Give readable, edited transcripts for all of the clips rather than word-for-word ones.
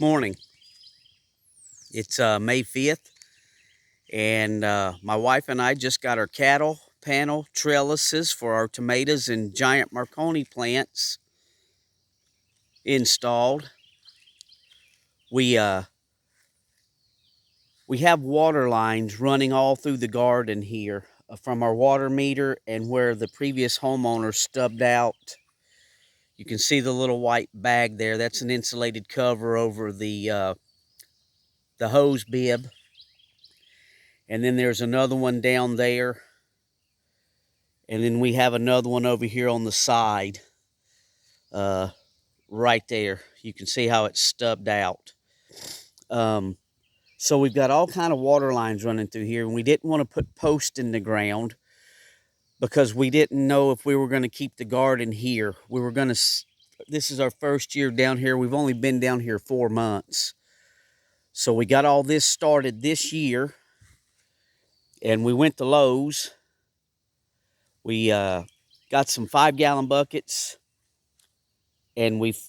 Morning. It's May 5th, and my wife and I just got our cattle panel trellises for our tomatoes and giant Marconi plants installed. We uh, we have water lines running all through the garden here from our water meter and where the previous homeowner stubbed out. You can see the little white bag there. That's an insulated cover over the hose bib. And then there's another one down there. And then we have another one over here on the side, uh, right there. You can see how it's stubbed out. Um, so we've got all kind of water lines running through here, and we didn't want to put posts in the ground because we didn't know if we were going to keep the garden here. We were going to. This is our first year down here. We've only been down here 4 months, so we got all this started this year, and we went to Lowe's. We got some 5-gallon buckets, and we've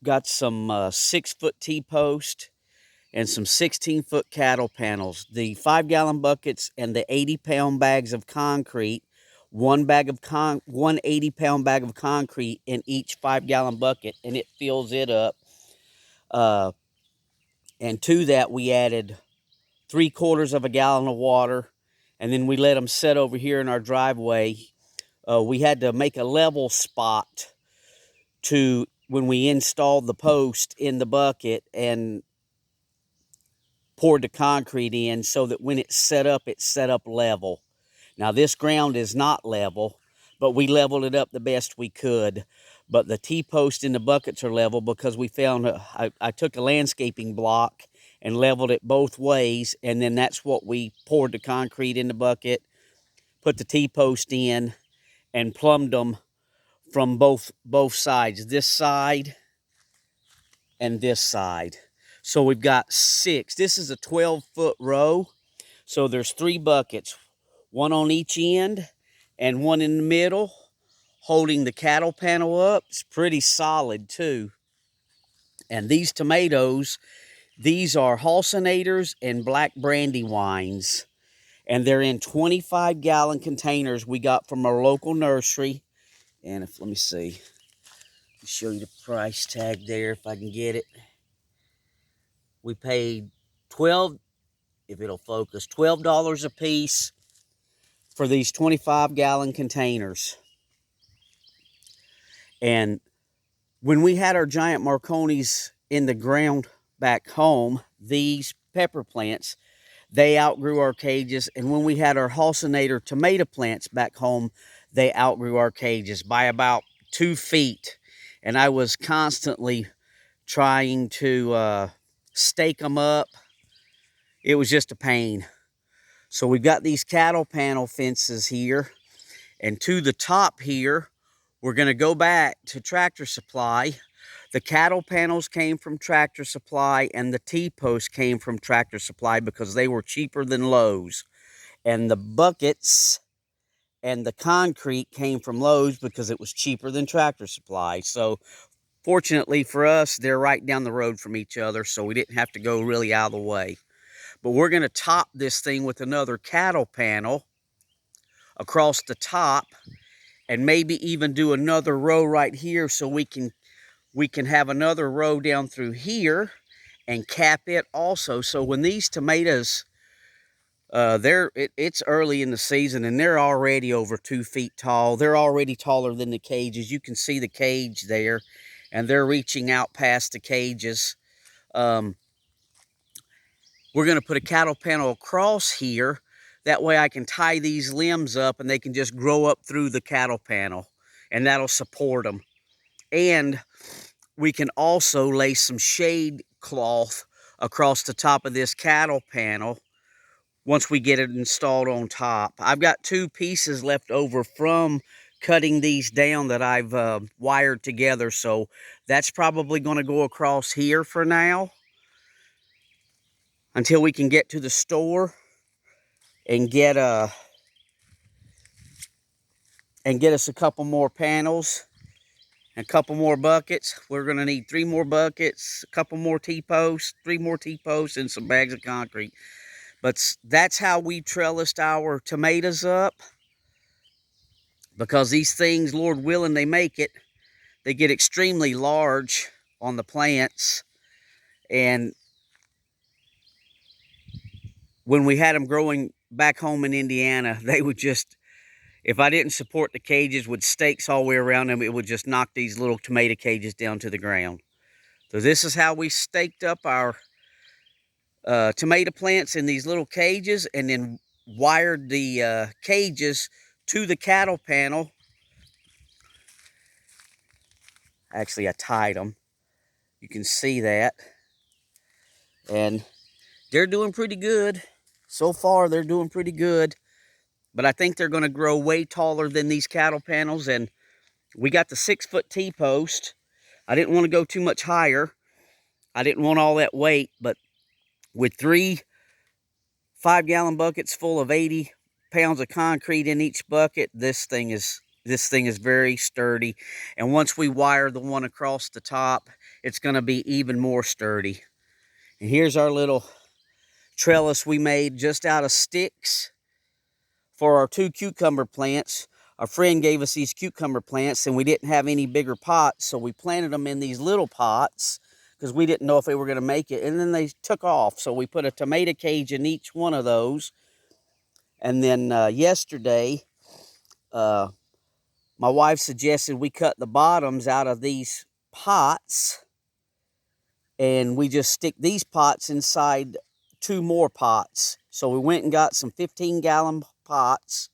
got some 6-foot T-post and some 16-foot cattle panels. The 5-gallon buckets and the 80-pound bags of concrete, one 80-pound bag of concrete in each 5-gallon bucket, and it fills it up. And to that, we added 3/4 of a gallon of water, and then we let them sit over here in our driveway. We had to make a level spot to when we installed the post in the bucket and poured the concrete in so that when it's set up level. Now this ground is not level, but we leveled it up the best we could. But the T-post and the buckets are level because we found, I took a landscaping block and leveled it both ways, and then that's what we poured the concrete in the bucket, put the T-post in, and plumbed them from both sides, this side and this side. So we've got 6. This is a 12-foot row. So there's 3 buckets, one on each end and one in the middle, holding the cattle panel up. It's pretty solid too. And these tomatoes, these are Halcinators and Black Brandywines. And they're in 25-gallon containers we got from our local nursery. And let me see, show you the price tag there if I can get it. We paid if it'll focus, $12 a piece for these 25-gallon containers. And when we had our giant Marconis in the ground back home, these pepper plants, they outgrew our cages. And when we had our Halcinator tomato plants back home, they outgrew our cages by about 2 feet. And I was constantly trying to stake them up. It was just a pain. So we've got these cattle panel fences here, and to the top here, we're going to go back to Tractor Supply. The cattle panels came from Tractor Supply, and the T-posts came from Tractor Supply because they were cheaper than Lowe's. And the buckets and the concrete came from Lowe's because it was cheaper than Tractor Supply. So fortunately for us, they're right down the road from each other, so we didn't have to go really out of the way. But we're going to top this thing with another cattle panel across the top, and maybe even do another row right here so we can have another row down through here and cap it also. So when these tomatoes, it's early in the season and they're already over 2 feet tall. They're already taller than the cages. You can see the cage there, and they're reaching out past the cages. We're going to put a cattle panel across here. That way I can tie these limbs up and they can just grow up through the cattle panel, and that'll support them. And we can also lay some shade cloth across the top of this cattle panel once we get it installed on top. I've got 2 pieces left over from cutting these down that I've wired together, so that's probably going to go across here for now until we can get to the store and get us a couple more panels and a couple more buckets. We're going to need 3 more buckets, a couple more T-posts, 3 more T-posts, and some bags of concrete. But that's how we trellised our tomatoes up, because these things, Lord willing, they make it. They get extremely large on the plants, and when we had them growing back home in Indiana, they would just, if I didn't support the cages with stakes all the way around them, it would just knock these little tomato cages down to the ground. So this is how we staked up our tomato plants in these little cages, and then wired the cages to the cattle panel. Actually, I tied them. You can see that. And they're doing pretty good. So far, they're doing pretty good. But I think they're going to grow way taller than these cattle panels. And we got the 6-foot T-post. I didn't want to go too much higher. I didn't want all that weight. But with 3 5-gallon buckets full of 80 pounds of concrete in each bucket, this thing is very sturdy. And once we wire the one across the top, it's going to be even more sturdy. And here's our little trellis we made just out of sticks for our 2 cucumber plants. Our friend gave us these cucumber plants, and we didn't have any bigger pots, so we planted them in these little pots because we didn't know if they were going to make it. And then they took off, so we put a tomato cage in each one of those. And then yesterday, my wife suggested we cut the bottoms out of these pots, and we just stick these pots inside 2 more pots. So we went and got some 15-gallon pots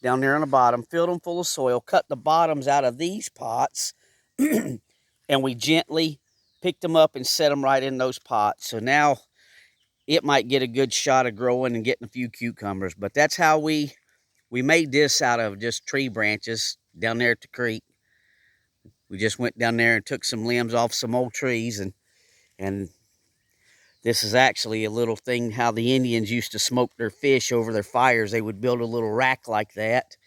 down there on the bottom, filled them full of soil, cut the bottoms out of these pots, and we gently picked them up and set them right in those pots. So now it might get a good shot of growing and getting a few cucumbers. But that's how we made this out of just tree branches down there at the creek. We just went down there and took some limbs off some old trees, and this is actually a little thing how the Indians used to smoke their fish over their fires. They would build a little rack like that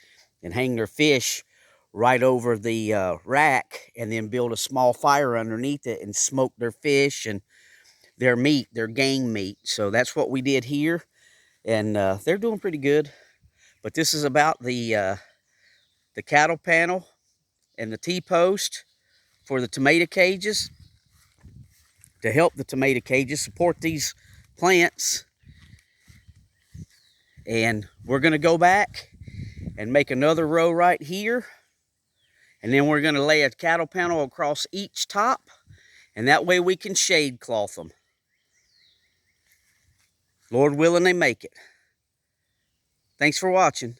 and hang their fish right over the rack, and then build a small fire underneath it and smoke their fish and their meat, their game meat. So that's what we did here, and they're doing pretty good. But this is about the cattle panel and the T-post for the tomato cages, to help the tomato cages support these plants. And we're going to go back and make another row right here, and then we're going to lay a cattle panel across each top, and that way we can shade cloth them. Lord willing, they make it. Thanks for watching.